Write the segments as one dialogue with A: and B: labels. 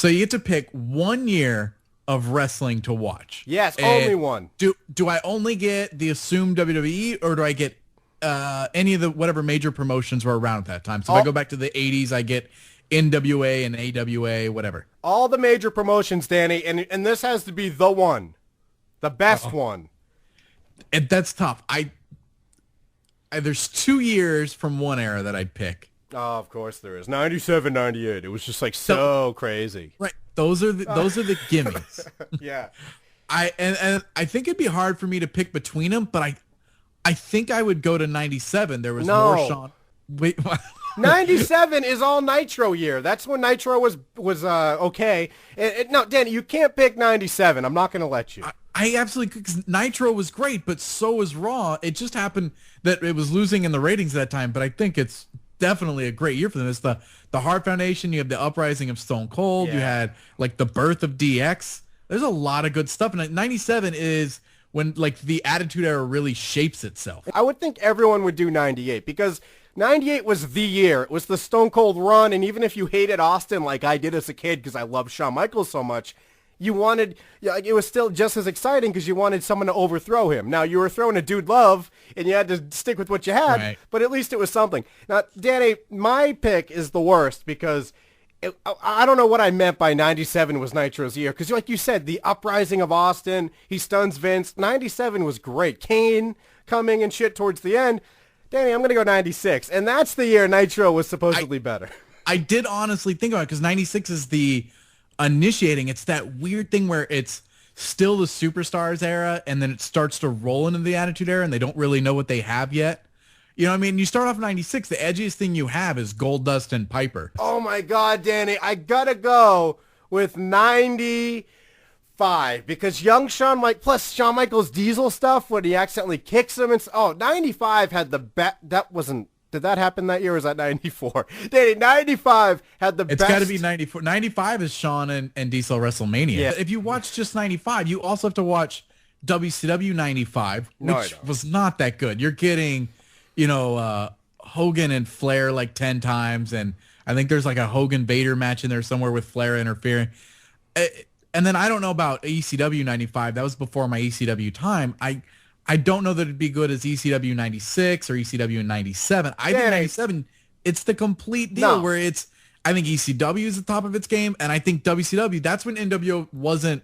A: So you get to pick 1 year of wrestling to watch.
B: Yes,
A: And
B: only one.
A: Do I only get the assumed WWE, or do I get any of the whatever major promotions were around at that time? So if I go back to the 80s, I get NWA and AWA, whatever.
B: All the major promotions, Danny, and this has to be the one. The best one.
A: And that's tough. There's 2 years from one era that I'd pick.
B: Oh, of course there is. 97, 98. It was just like so crazy.
A: Right. Those are the gimmies.
B: Yeah.
A: And I think it'd be hard for me to pick between them, but I think I would go to 97. There was more Sean. Wait, what?
B: 97 is all Nitro year. That's when Nitro was okay. No, Danny, you can't pick 97. I'm not going to let you.
A: I absolutely, because Nitro was great, but so was Raw. It just happened that it was losing in the ratings at that time, but I think it's definitely a great year for them. It's the Hart Foundation. You have the uprising of Stone Cold. Yeah. You had like the birth of DX. There's a lot of good stuff. And 97 is when like the Attitude Era really shapes itself.
B: I would think everyone would do 98 because 98 was the year. It was the Stone Cold run. And even if you hated Austin like I did as a kid because I loved Shawn Michaels so much, you wanted, it was still just as exciting because you wanted someone to overthrow him. Now, you were throwing a Dude Love, and you had to stick with what you had, right. But at least it was something. Now, Danny, my pick is the worst because I don't know what I meant by 97 was Nitro's year because, like you said, the uprising of Austin, he stuns Vince. 97 was great. Kane coming and shit towards the end. Danny, I'm going to go 96, and that's the year Nitro was supposedly better.
A: I did honestly think about it because 96 is the initiating. It's that weird thing where it's still the Superstars era and then it starts to roll into the Attitude Era and they don't really know what they have yet. You know what I mean? You start off 96, the edgiest thing you have is Goldust and Piper.
B: Oh my God, Danny, I gotta go with 95 because young Shawn, plus Shawn Michaels Diesel stuff when he accidentally kicks him and 95 had the that wasn't. Did that happen that year or was that 94? Danny, 95 had the best.
A: It's got to be 94. 95 is Shawn and Diesel WrestleMania. Yeah. If you watch just 95, you also have to watch WCW 95, which was not that good. You're getting, Hogan and Flair like 10 times, and I think there's like a Hogan-Vader match in there somewhere with Flair interfering. And then I don't know about ECW 95. That was before my ECW time. I don't know that it'd be good as ECW 96 or ECW 97. I think 97, it's the complete deal where I think ECW is the top of its game, and I think WCW, that's when NWO wasn't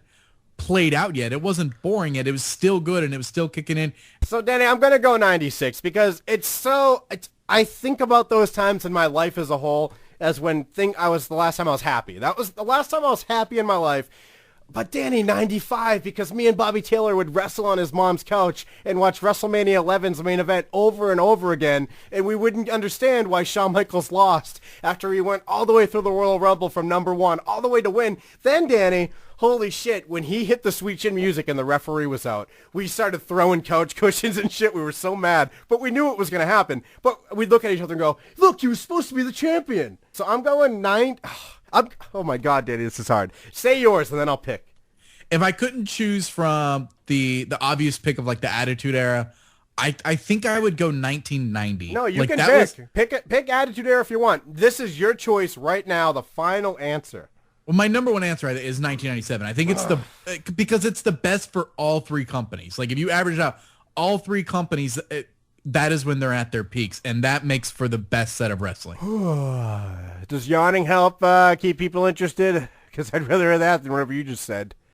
A: played out yet. It wasn't boring yet. It was still good, and it was still kicking in.
B: So, Danny, I'm going to go 96 because I think about those times in my life as a whole as when the last time I was happy. That was the last time I was happy in my life. But Danny, 95, because me and Bobby Taylor would wrestle on his mom's couch and watch WrestleMania 11's main event over and over again, and we wouldn't understand why Shawn Michaels lost after he went all the way through the Royal Rumble from number 1 all the way to win. Then, Danny, holy shit, when he hit the Sweet Chin Music and the referee was out, we started throwing couch cushions and shit. We were so mad, but we knew it was going to happen. But we'd look at each other and go, look, you were supposed to be the champion. So I'm going 9... oh my God, Danny, this is hard. Say yours, and then I'll pick.
A: If I couldn't choose from the obvious pick of like the Attitude Era, I think I would go 1990.
B: No, you
A: like,
B: can pick Attitude Era if you want. This is your choice right now. The final answer.
A: Well, my number one answer is 1997. I think it's because it's the best for all three companies. Like if you average out all three companies, that is when they're at their peaks, and that makes for the best set of wrestling.
B: Does yawning help keep people interested? Because I'd rather hear that than whatever you just said.